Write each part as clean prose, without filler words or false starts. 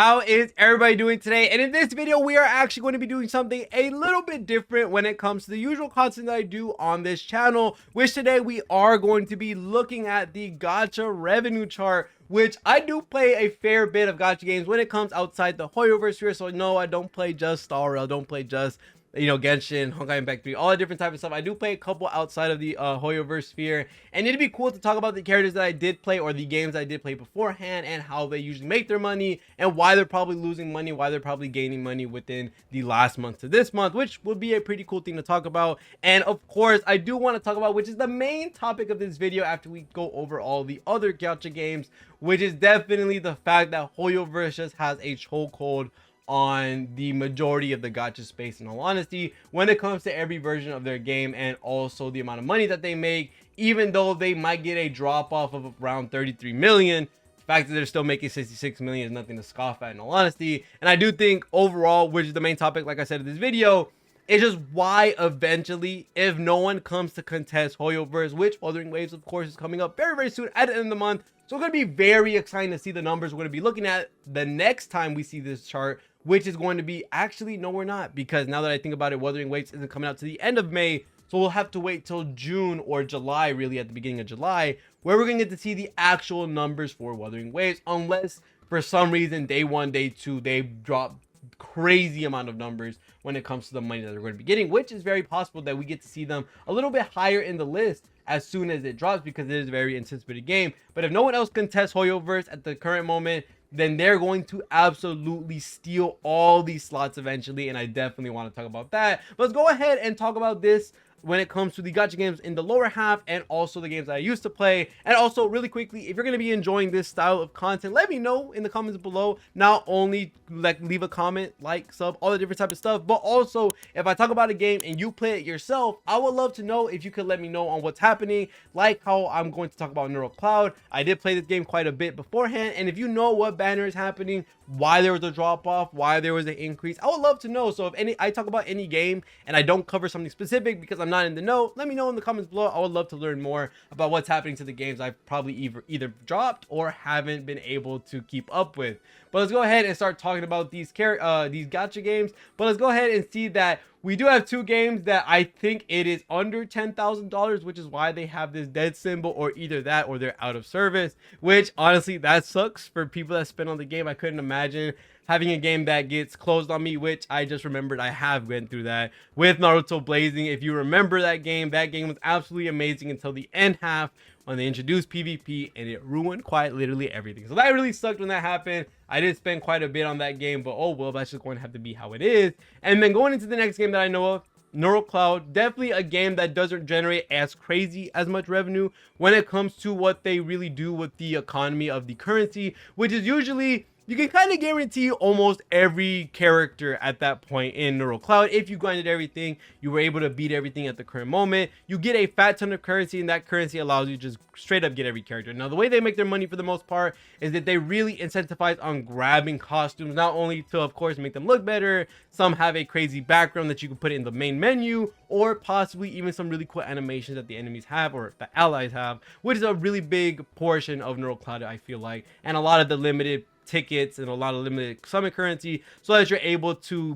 How is everybody doing today? And in this video, we are actually going to be doing something a little bit different when it comes to the usual content that I do on this channel, which today we are going to be looking at the gacha revenue chart, which I do play a fair bit of gacha games when it comes outside the Hoyoverse sphere. So no, I don't play just Star Rail, don't play just Genshin, Honkai Impact 3, all the different types of stuff. I do play a couple outside of the Hoyoverse sphere, and it'd be cool to talk about the characters that I did play or the games I did play beforehand and how they usually make their money and why they're probably losing money, why they're probably gaining money within the last month to this month, which would be a pretty cool thing to talk about. And of course, I do want to talk about, which is the main topic of this video after we go over all the other gacha games, which is definitely the fact that Hoyoverse just has a chokehold on the majority of the gacha space, in all honesty, when it comes to every version of their game, and also the amount of money that they make. Even though they might get a drop off of around 33 million, the fact that they're still making 66 million is nothing to scoff at, in all honesty. And I do think overall, which is the main topic, like I said in this video, it's just why eventually, if no one comes to contest Hoyoverse, which Wuthering Waves of course is coming up very, very soon at the end of the month, so it's going to be very exciting to see the numbers we're going to be looking at the next time we see this chart, which is going to be, actually, no, we're not, because now that I think about it, Wuthering Waves isn't coming out to the end of May, so we'll have to wait till June or July, really at the beginning of July, where we're going to get to see the actual numbers for Wuthering Waves, unless for some reason day one, day two, they drop crazy amount of numbers when it comes to the money that they're going to be getting, which is very possible that we get to see them a little bit higher in the list as soon as it drops, because it is a very anticipated game. But if no one else contests Hoyoverse at the current moment, then they're going to absolutely steal all these slots eventually, and I definitely want to talk about that. But let's go ahead and talk about this when it comes to the gacha games in the lower half, and also the games that I used to play. And also, really quickly, if you're going to be enjoying this style of content, let me know in the comments below. Not only like leave a comment, like, sub, all the different type of stuff, but also if I talk about a game and you play it yourself, I would love to know if you could let me know on what's happening, like how I'm going to talk about Neural Cloud. I did play this game quite a bit beforehand, and if you know what banner is happening, why there was a drop off, why there was an increase, I would love to know. So if I talk about any game and I don't cover something specific because I'm not in the know, let me know in the comments below. I would love to learn more about what's happening to the games I've probably either dropped or haven't been able to keep up with. But let's go ahead and start talking about these gacha games. But let's go ahead and see that we do have two games that I think it is under $10,000, which is why they have this dead symbol, or either that or they're out of service, which honestly, that sucks for people that spend on the game. I couldn't imagine having a game that gets closed on me, which I just remembered I have went through that with Naruto Blazing. If you remember that game was absolutely amazing until the end half when they introduced PvP, and it ruined quite literally everything. So that really sucked when that happened. I did spend quite a bit on that game, but oh well, that's just going to have to be how it is. And then going into the next game that I know of, Neural Cloud, definitely a game that doesn't generate as crazy as much revenue when it comes to what they really do with the economy of the currency, which is usually, you can kind of guarantee almost every character at that point in Neural Cloud. If you grinded everything, you were able to beat everything at the current moment, you get a fat ton of currency, and that currency allows you to just straight up get every character. Now, the way they make their money for the most part is that they really incentivize on grabbing costumes, not only to, of course, make them look better. Some have a crazy background that you can put in the main menu, or possibly even some really cool animations that the enemies have or the allies have, which is a really big portion of Neural Cloud, I feel like, and a lot of the limited tickets and a lot of limited summon currency, so that you're able to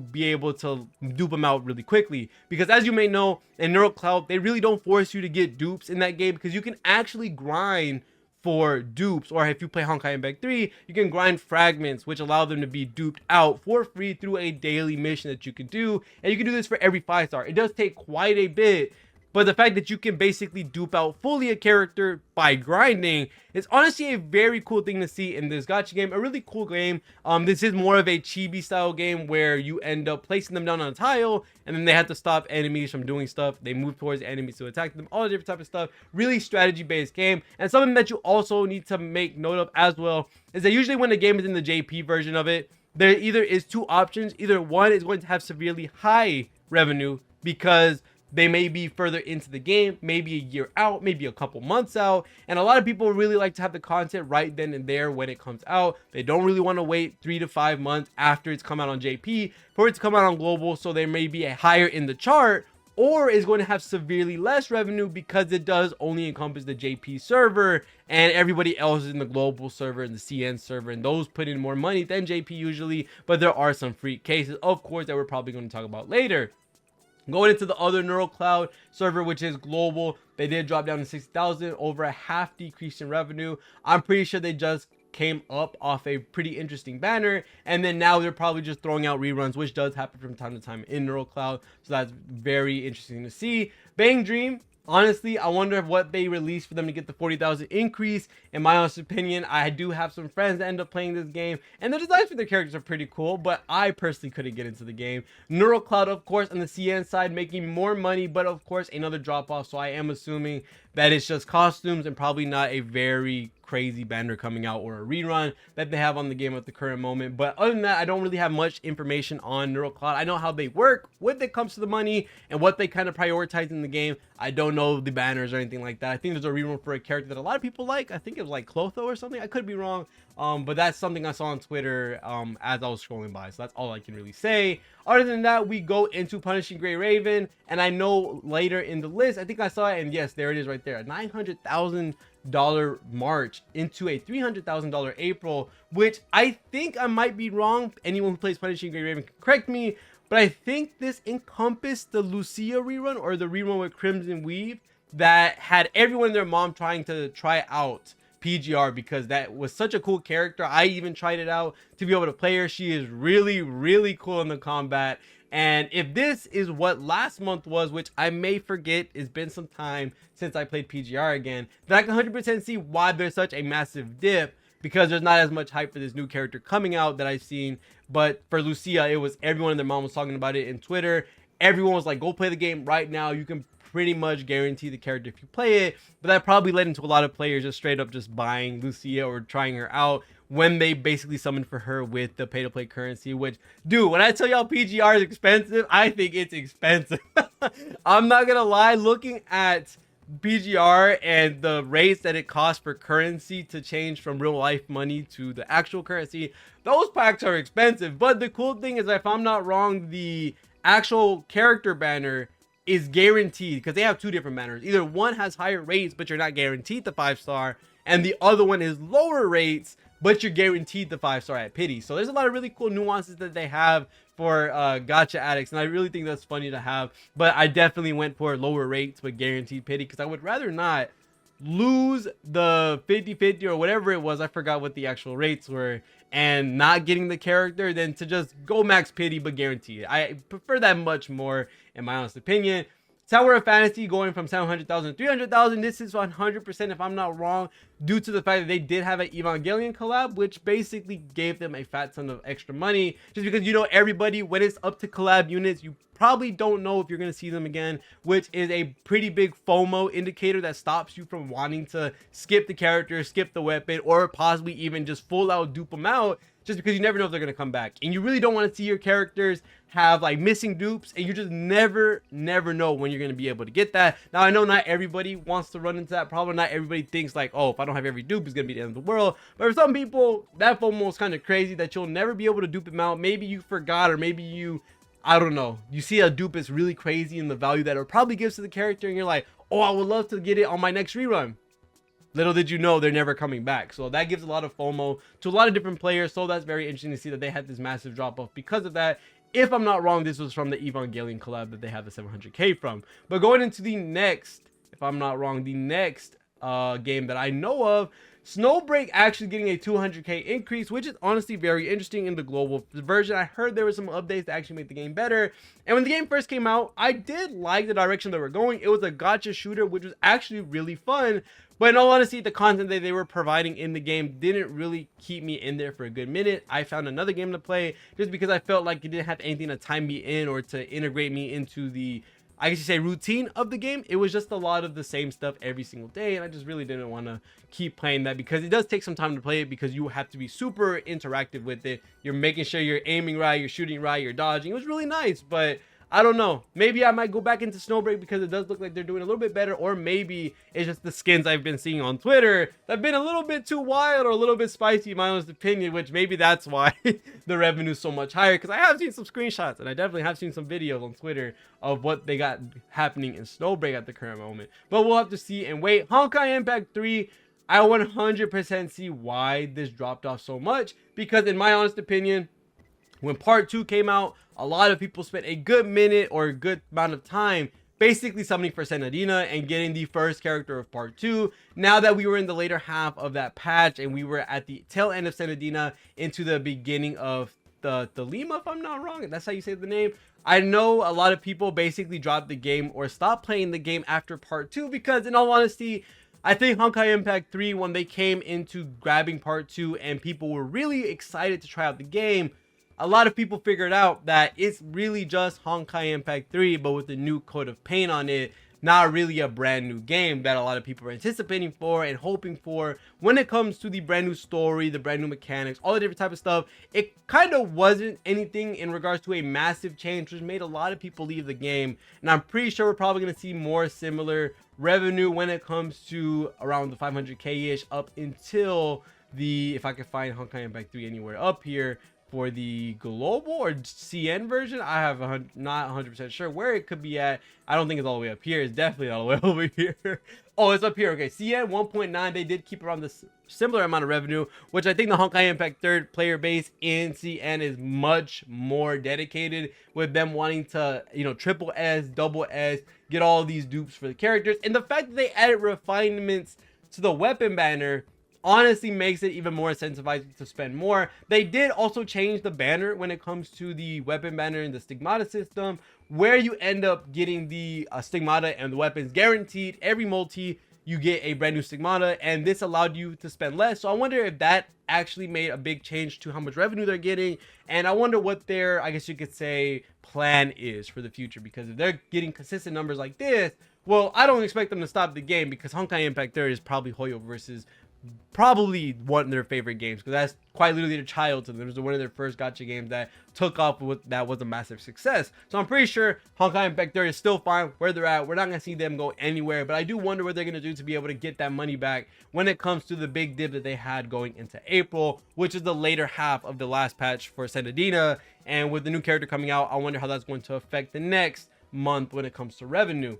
dupe them out really quickly. Because as you may know, in Neural Cloud, they really don't force you to get dupes in that game, because you can actually grind for dupes, or if you play Honkai Impact 3, you can grind fragments, which allow them to be duped out for free through a daily mission that you can do, and you can do this for every 5-star. It does take quite a bit, but the fact that you can basically dupe out fully a character by grinding is honestly a very cool thing to see in this gacha game. A really cool game. This is more of a chibi style game where you end up placing them down on a tile, and then they have to stop enemies from doing stuff. They move towards enemies to attack them, all the different type of stuff. Really strategy based game. And something that you also need to make note of as well is that usually when the game is in the JP version of it, there either is two options. Either one is going to have severely high revenue because they may be further into the game, maybe a year out, maybe a couple months out. And a lot of people really like to have the content right then and there when it comes out. They don't really want to wait 3 to 5 months after it's come out on JP for it to come out on global. So there may be a higher in the chart, or is going to have severely less revenue because it does only encompass the JP server, and everybody else is in the global server and the CN server, and those put in more money than JP usually. But there are some freak cases, of course, that we're probably going to talk about later. Going into the other Neural Cloud server, which is global, they did drop down to 60,000, over a half decrease in revenue. I'm pretty sure they just came up off a pretty interesting banner, and then now they're probably just throwing out reruns, which does happen from time to time in Neural Cloud. So that's very interesting to see. Bang Dream, honestly, I wonder what they released for them to get the 40,000 increase. In my honest opinion, I do have some friends that end up playing this game, and the designs for their characters are pretty cool, but I personally couldn't get into the game. Neural Cloud, of course, on the CN side, making more money, but of course, another drop off. So I am assuming that it's just costumes and probably not a very crazy banner coming out or a rerun that they have on the game at the current moment. But other than that, I don't really have much information on Neural Cloud. I know how they work when it comes to the money and what they kind of prioritize in the game. I don't know the banners or anything like that. I think there's a rerun for a character that a lot of people like. I think it was like Clotho or something. I could be wrong. But that's something I saw on Twitter as I was scrolling by. So that's all I can really say. Other than that, we go into Punishing Gray Raven, and I know later in the list, I think I saw it, and yes, there it is right there, a $900,000 March into a $300,000 April, which I think I might be wrong. Anyone who plays Punishing Gray Raven can correct me, but I think this encompassed the Lucia rerun, or the rerun with Crimson Weave that had everyone and their mom trying to try out PGR, because that was such a cool character. I even tried it out to be able to play her. She is really cool in the combat. And if this is what last month was, which I may forget, it's been some time since I played PGR again, then I can 100% see why there's such a massive dip, because there's not as much hype for this new character coming out that I've seen. But for Lucia, it was everyone and their mom was talking about it in Twitter. Everyone was like, go play the game right now. You can pretty much guarantee the character if you play it. But that probably led into a lot of players just straight up just buying Lucia or trying her out when they basically summoned for her with the pay to play currency. Which, dude, when I tell y'all PGR is expensive, I think it's expensive. I'm not gonna lie, looking at PGR and the rates that it costs for currency to change from real life money to the actual currency, those packs are expensive. But the cool thing is, if I'm not wrong, the actual character banner is guaranteed, because they have two different banners. Either one has higher rates but you're not guaranteed the 5-star, and the other one is lower rates but you're guaranteed the 5-star at pity. So there's a lot of really cool nuances that they have for gacha addicts, and I really think that's funny to have. But I definitely went for lower rates but guaranteed pity, because I would rather not lose the 50-50 or whatever it was, I forgot what the actual rates were, and not getting the character than to just go max pity but guarantee it. I prefer that much more, in my honest opinion. Tower of Fantasy going from 700,000 to 300,000. This is 100%, if I'm not wrong, due to the fact that they did have an Evangelion collab, which basically gave them a fat ton of extra money. Just because, you know, everybody, when it's up to collab units, you probably don't know if you're going to see them again, which is a pretty big FOMO indicator that stops you from wanting to skip the character, skip the weapon, or possibly even just full out dupe them out, just because you never know if they're going to come back. And you really don't want to see your characters have like missing dupes, and you just never know when you're going to be able to get that. Now, I know not everybody wants to run into that problem. Not everybody thinks like, oh, if I don't have every dupe, it's going to be the end of the world. But for some people, that FOMO is kind of crazy, that you'll never be able to dupe them out. Maybe you forgot, or maybe you, I don't know, you see a dupe is really crazy in the value that it probably gives to the character, and you're like, oh, I would love to get it on my next rerun. Little did you know they're never coming back. So that gives a lot of FOMO to a lot of different players. So that's very interesting to see that they had this massive drop off because of that. If I'm not wrong, this was from the Evangelion collab that they have the 700k from. But going into the next, if I'm not wrong, the next game that I know of, Snowbreak actually getting a 200k increase, which is honestly very interesting in the global version. I heard there were some updates that actually made the game better. And when the game first came out, I did like the direction they were going. It was a gacha shooter, which was actually really fun. But in all honesty, the content that they were providing in the game didn't really keep me in there for a good minute. I found another game to play just because I felt like it didn't have anything to time me in or to integrate me into the, I guess you say, routine of the game. It was just a lot of the same stuff every single day, and I just really didn't want to keep playing that, because it does take some time to play it, because you have to be super interactive with it. You're making sure you're aiming right, you're shooting right, you're dodging. It was really nice, but I don't know. Maybe I might go back into Snowbreak because it does look like they're doing a little bit better, or maybe it's just the skins I've been seeing on Twitter that have been a little bit too wild or a little bit spicy, in my honest opinion, which maybe that's why the revenue is so much higher, because I have seen some screenshots and I definitely have seen some videos on Twitter of what they got happening in Snowbreak at the current moment. But we'll have to see and wait. Honkai Impact 3, I 100% see why this dropped off so much, because in my honest opinion, when part 2 came out, a lot of people spent a good minute or a good amount of time basically summoning for Senadina and getting the first character of part 2. Now that we were in the later half of that patch and we were at the tail end of Senadina into the beginning of the Lima, if I'm not wrong, that's how you say the name. I know a lot of people basically dropped the game or stopped playing the game after part 2 because, in all honesty, I think Honkai Impact 3, when they came into grabbing part 2 and people were really excited to try out the game, a lot of people figured out that it's really just Honkai Impact 3, but with a new coat of paint on it. Not really a brand new game that a lot of people are anticipating for and hoping for when it comes to the brand new story, the brand new mechanics, all the different type of stuff. It kind of wasn't anything in regards to a massive change, which made a lot of people leave the game. And I'm pretty sure we're probably going to see more similar revenue when it comes to around the 500k-ish up until the, if I can find Honkai Impact 3 anywhere up here, for the global or CN version. I have not 100% sure where it could be at. I don't think it's all the way up here. It's definitely all the way over here. Oh, it's up here. Okay, CN 1.9. They did keep around this similar amount of revenue, which I think the Honkai Impact 3 player base in CN is much more dedicated, with them wanting to, you know, triple S, double S, get all these dupes for the characters. And the fact that they added refinements to the weapon banner honestly makes it even more incentivizing to spend more. They did also change the banner when it comes to the weapon banner in the stigmata system, where you end up getting the stigmata and the weapons guaranteed. Every multi you get a brand new stigmata, and this allowed you to spend less. So I wonder if that actually made a big change to how much revenue they're getting, and I wonder what their, I guess you could say, plan is for the future, because if they're getting consistent numbers like this, well, I don't expect them to stop the game, because Honkai Impact 3 is probably Hoyoverse's probably one of their favorite games, because that's quite literally their childhood. It was one of their first gacha games that took off with that was a massive success. So I'm pretty sure Honkai Impact 3 is still fine where they're at. We're not gonna see them go anywhere, but I do wonder what they're gonna do to be able to get that money back when it comes to the big dip that they had going into April, which is the later half of the last patch for Senadina. And with the new character coming out, I wonder how that's going to affect the next month when it comes to revenue.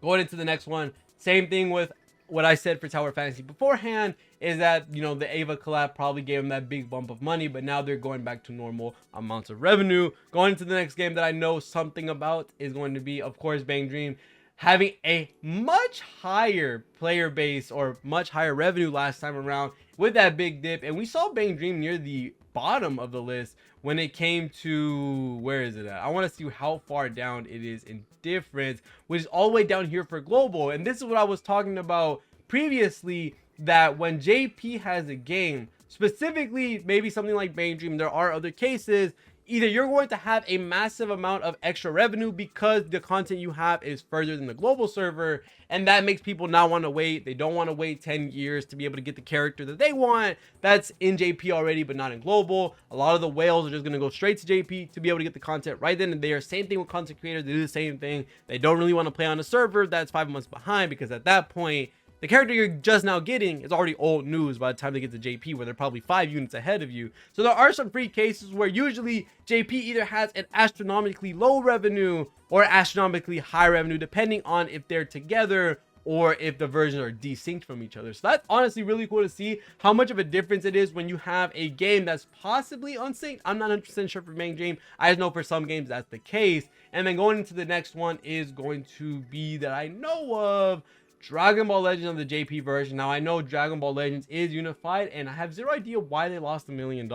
Going into the next one, same thing with what I said for Tower Fantasy beforehand, is that, you know, the Ava collab probably gave them that big bump of money, but now they're going back to normal amounts of revenue. Going into the next game that I know something about is going to be, of course, Bang Dream, having a much higher player base or much higher revenue last time around with that big dip. And we saw Bang Dream near the bottom of the list when it came to, where is it at? I want to see how far down it is in difference, which is all the way down here for global. And this is what I was talking about previously, that when JP has a game, specifically maybe something like Bang Dream, there are other cases, either you're going to have a massive amount of extra revenue because the content you have is further than the global server, and that makes people not want to wait. They don't want to wait 10 years to be able to get the character that they want that's in JP already but not in global. A lot of the whales are just going to go straight to JP to be able to get the content right then and there. Same thing with content creators. They do the same thing. They don't really want to play on a server that's 5 months behind, because at that point the character you're just now getting is already old news by the time they get to JP, where they're probably 5 units ahead of you. So there are some free cases where usually JP either has an astronomically low revenue or astronomically high revenue, depending on if they're together or if the versions are desynced from each other. So that's honestly really cool to see how much of a difference it is when you have a game that's possibly unsynced. I'm not 100% sure for Bang Dream. I just know for some games that's the case. And then going into the next one is going to be, that I know of, Dragon Ball Legends of the JP version. Now I know Dragon Ball Legends is unified, and I have zero idea why they lost $1 million.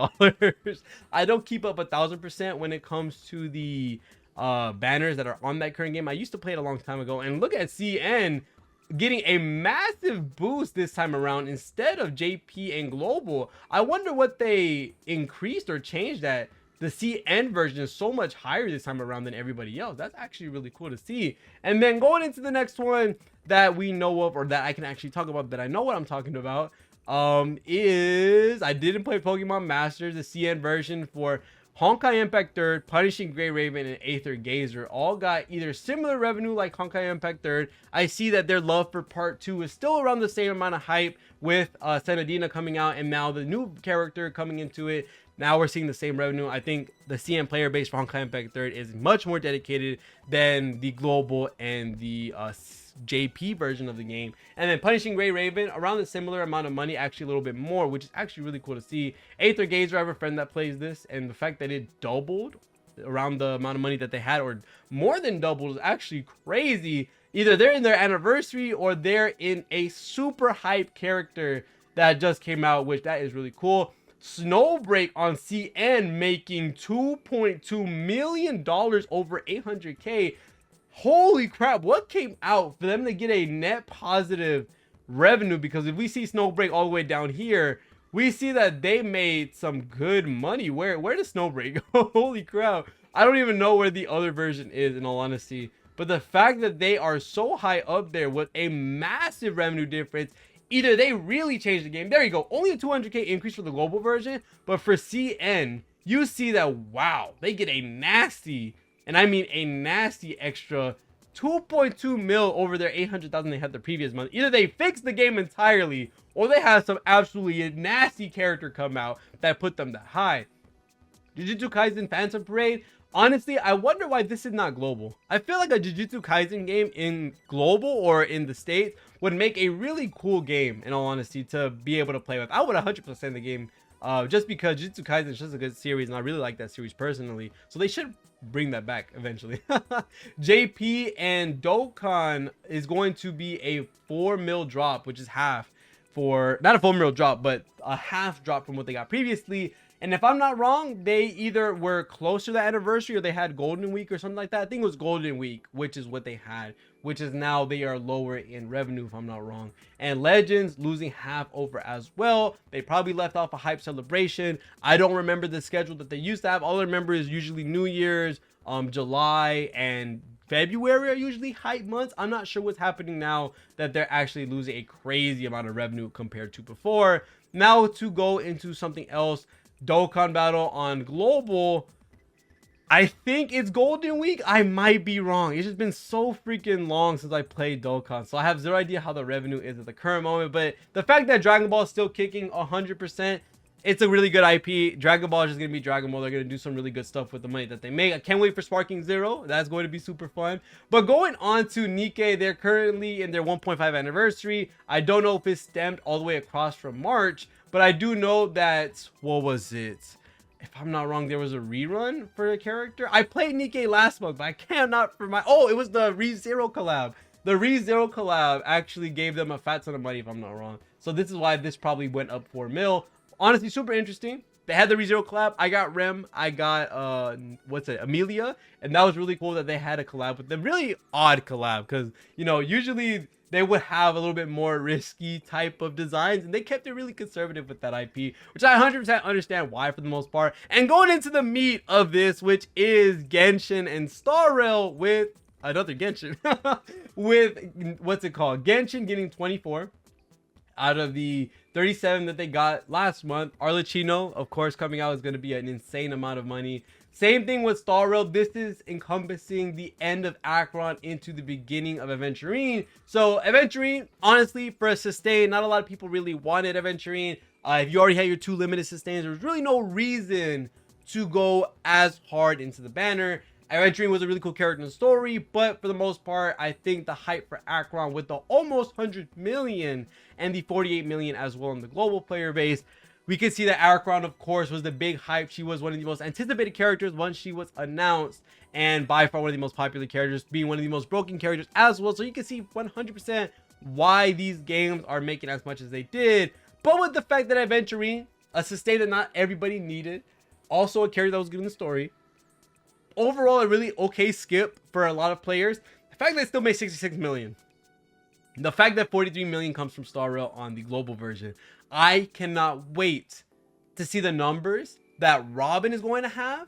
I don't keep up 1000% when it comes to the banners that are on that current game. I used to play it a long time ago, and look at CN getting a massive boost this time around instead of JP and global. I wonder what they increased or changed that the CN version is so much higher this time around than everybody else. That's actually really cool to see. And then going into the next one that we know of, or that I can actually talk about, that I know what I'm talking about, is, I didn't play Pokemon Masters, the CN version for Honkai Impact Third, Punishing Grey Raven, and Aether Gazer all got either similar revenue like Honkai Impact Third. I see that their love for Part 2 is still around the same amount of hype with Senadina coming out and now the new character coming into it. Now we're seeing the same revenue. I think the CM player base for Honkai Impact Third is much more dedicated than the global and the JP version of the game. And then Punishing Grey Raven around the similar amount of money, actually a little bit more, which is actually really cool to see. Aether Gazer, I have a friend that plays this, and the fact that it doubled around the amount of money that they had, or more than doubled, is actually crazy. Either they're in their anniversary or they're in a super hype character that just came out, which that is really cool. Snowbreak on CN making $2.2 million over 800K. Holy crap, what came out for them to get a net positive revenue? Because if we see Snowbreak all the way down here, we see that they made some good money. Where does Snowbreak? Holy crap. I don't even know where the other version is, in all honesty. But the fact that they are so high up there with a massive revenue difference, either they really changed the game. There you go. Only a 200K increase for the global version. But for CN, you see that, wow, they get a nasty, and I mean a nasty extra 2.2 mil over their 800,000 they had the previous month. Either they fixed the game entirely or they had some absolutely nasty character come out that put them that high. Jujutsu Kaisen Phantom Parade. Honestly, I wonder why this is not global. I feel like a Jujutsu Kaisen game in global or in the States would make a really cool game, in all honesty, to be able to play with. I would 100% the game just because Jujutsu Kaisen is just a good series, and I really like that series personally. So they should bring that back eventually. JP and Dokkan is going to be a 4 mil drop, which is half for, not a 4 mil drop, but a half drop from what they got previously. And if I'm not wrong, they either were close to the anniversary or they had Golden Week or something like that. I think it was Golden Week, which is what they had, which is now they are lower in revenue, if I'm not wrong. And Legends losing half over as well. They probably left off a hype celebration. I don't remember the schedule that they used to have. All I remember is usually New Year's, July, and February are usually hype months. I'm not sure what's happening now that they're actually losing a crazy amount of revenue compared to before. Now to go into something else. Dokkan battle on global, I think it's Golden Week. I might be wrong. It's just been so freaking long since I played Dokkan, so I have zero idea how the revenue is at the current moment. But the fact that Dragon Ball is still kicking 100%, it's a really good IP. Dragon Ball is just gonna be Dragon Ball. They're gonna do some really good stuff with the money that they make. I can't wait for Sparking Zero. That's going to be super fun. But going on to Nikkei, they're currently in their 1.5 anniversary. I don't know if it's stemmed all the way across from March, but I do know that, what was it? If I'm not wrong, there was a rerun for a character. I played Nikkei last month, but I cannot for my... Oh, it was the ReZero collab. The ReZero collab actually gave them a fat ton of money, if I'm not wrong. So this is why this probably went up 4 mil. Honestly, super interesting. They had the ReZero collab. I got Rem. I got, what's it? Amelia. And that was really cool that they had a collab with them. Really odd collab because, you know, usually they would have a little bit more risky type of designs, and they kept it really conservative with that IP, which I 100% understand why for the most part. And going into the meat of this, which is Genshin and Star Rail with another Genshin, with, what's it called? Genshin getting 24 out of the 37 that they got last month. Arlecchino, of course, coming out is going to be an insane amount of money. Same thing with Star Rail. This is encompassing the end of Acheron into the beginning of Aventurine. So Aventurine, honestly, for a sustain, not a lot of people really wanted Aventurine. If you already had your 2 limited sustains, there's really no reason to go as hard into the banner. Aventurine was a really cool character in the story, but for the most part, I think the hype for Acheron with the almost 100 million and the 48 million as well in the global player base, we could see that Acheron, of course, was the big hype. She was one of the most anticipated characters once she was announced, and by far one of the most popular characters, being one of the most broken characters as well. So you can see 100% why these games are making as much as they did. But with the fact that Aventurine, a sustain that not everybody needed, also a character that was good in the story, overall a really okay skip for a lot of players. The fact that it still made 66 million. The fact that 43 million comes from Star Rail on the global version. I cannot wait to see the numbers that Robin is going to have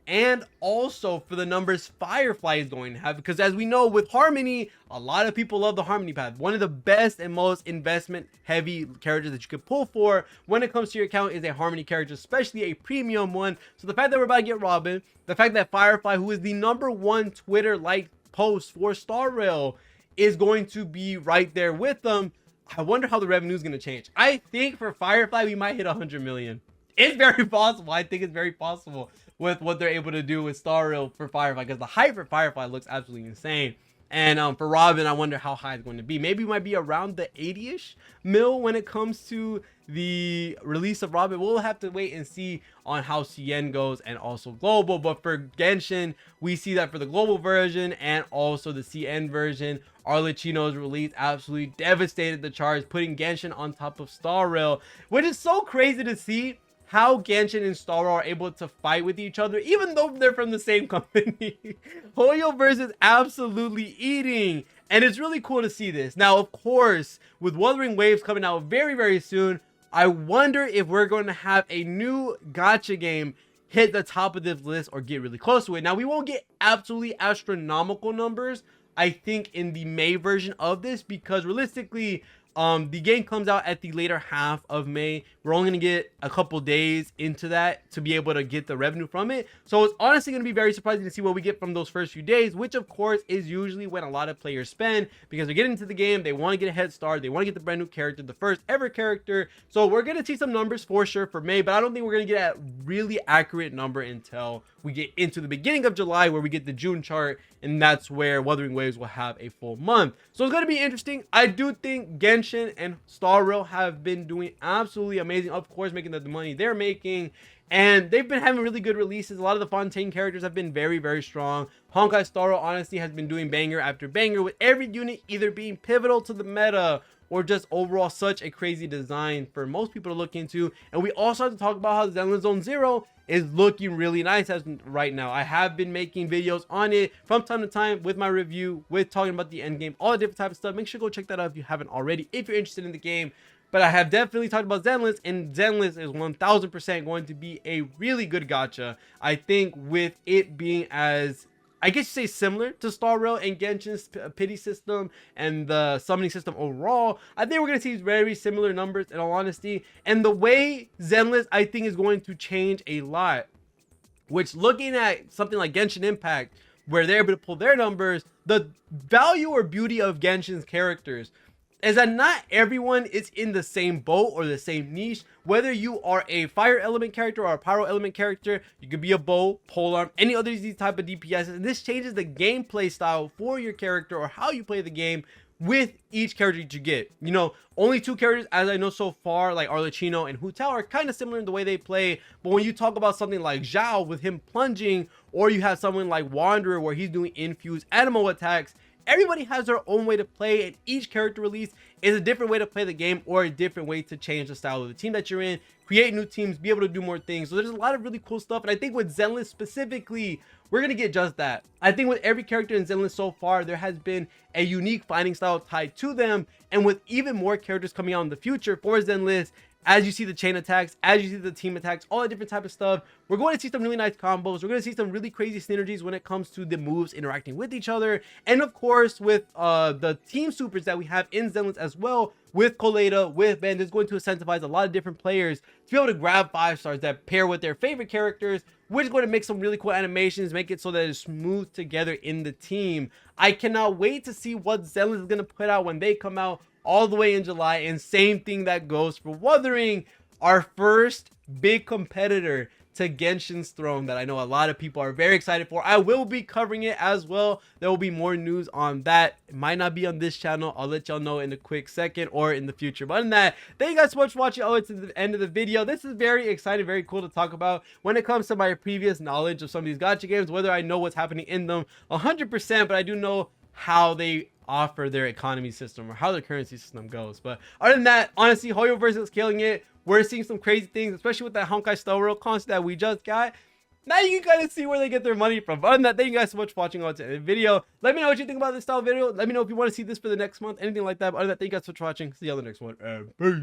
and also for the numbers Firefly is going to have, because as we know with Harmony, a lot of people love the Harmony path. One of the best and most investment heavy characters that you could pull for when it comes to your account is a Harmony character, especially a premium one. So the fact that we're about to get Robin, the fact that Firefly, who is the #1 Twitter like post for Star Rail, is going to be right there with them, I wonder how the revenue is going to change. I think for Firefly, we might hit 100 million. It's very possible. I think it's very possible with what they're able to do with Star Rail for Firefly, because the hype for Firefly looks absolutely insane. And for Robin, I wonder how high it's going to be. Maybe it might be around the 80-ish mil when it comes to the release of Robin. We'll have to wait and see on how CN goes and also global. But for Genshin, we see that for the global version and also the CN version, Arlecchino's release absolutely devastated the charts, putting Genshin on top of Star Rail, which is so crazy to see how Genshin and Star Rail are able to fight with each other, even though they're from the same company. Hoyoverse is absolutely eating, and it's really cool to see this. Now, of course, with Wuthering Waves coming out very, very soon, I wonder if we're going to have a new gacha game hit the top of this list or get really close to it. Now, we won't get absolutely astronomical numbers, I think, in the May version of this, because realistically, the game comes out at the later half of May. We're only going to get a couple days into that to be able to get the revenue from it. So it's honestly going to be very surprising to see what we get from those first few days, which of course is usually when a lot of players spend, because they're getting into the game, they want to get a head start, they want to get the brand new character, the first ever character. So we're going to see some numbers for sure for May, but I don't think we're going to get a really accurate number until we get into the beginning of July, where we get the June chart, and that's where Wuthering Waves will have a full month. So it's going to be interesting. I do think Genshin and Star Rail have been doing absolutely amazing, of course, making the money they're making, and they've been having really good releases. A lot of the Fontaine characters have been very, very strong. Honkai Star Rail honestly has been doing banger after banger, with every unit either being pivotal to the meta or just overall such a crazy design for most people to look into. And we also have to talk about how Zenless Zone Zero is looking really nice as right now. I have been making videos on it from time to time with my review, with talking about the end game, all the different types of stuff. Make sure to go check that out if you haven't already, if you're interested in the game. But I have definitely talked about Zenless, and Zenless is 1000% going to be a really good gacha. I think with it being as, I guess you say, similar to Star Rail and Genshin's pity system and the summoning system overall, I think we're going to see very similar numbers in all honesty. And the way Zenless, I think, is going to change a lot, which looking at something like Genshin Impact, where they're able to pull their numbers, the value or beauty of Genshin's characters is that not everyone is in the same boat or the same niche. Whether you are a fire element character or a pyro element character, you could be a bow, polearm, any other of these type of DPS, and this changes the gameplay style for your character or how you play the game with each character that you get. You know, only 2 characters as I know so far, like Arlecchino and Hu Tao, are kind of similar in the way they play, but when you talk about something like Zhao with him plunging, or you have someone like Wanderer where he's doing infused animal attacks, everybody has their own way to play, and each character release is a different way to play the game or a different way to change the style of the team that you're in, create new teams, be able to do more things. So there's a lot of really cool stuff, and I think with Zenless specifically, we're going to get just that. I think with every character in Zenless so far, there has been a unique fighting style tied to them, and with even more characters coming out in the future for Zenless, as you see the chain attacks, as you see the team attacks, all the different type of stuff, we're going to see some really nice combos. We're going to see some really crazy synergies when it comes to the moves interacting with each other. And of course, with the team supers that we have in Zenless as well, with Coleta, with Ben, is going to incentivize a lot of different players to be able to grab 5 stars that pair with their favorite characters, which is going to make some really cool animations, make it so that it's smooth together in the team. I cannot wait to see what Zenless is going to put out when they come out all the way in July. And same thing that goes for Wuthering, our first big competitor to Genshin's throne that I know a lot of people are very excited for. I will be covering it as well. There will be more news on that. It might not be on this channel. I'll let y'all know in a quick second or in the future. But other than that, thank you guys so much for watching all the way to the end of the video. This is very exciting, very cool to talk about when it comes to my previous knowledge of some of these gacha games, whether I know what's happening in them 100%, but I do know how they offer their economy system or how their currency system goes. But other than that, honestly, Hoyoverse is killing it. We're seeing some crazy things, especially with that Honkai Star Rail concept that we just got. Now you can kind of see where they get their money from. But other than that, thank you guys so much for watching all the video. Let me know what you think about this style video. Let me know if you want to see this for the next month, anything like that. But other than that, thank you guys so much for watching. See you on the next one. Peace.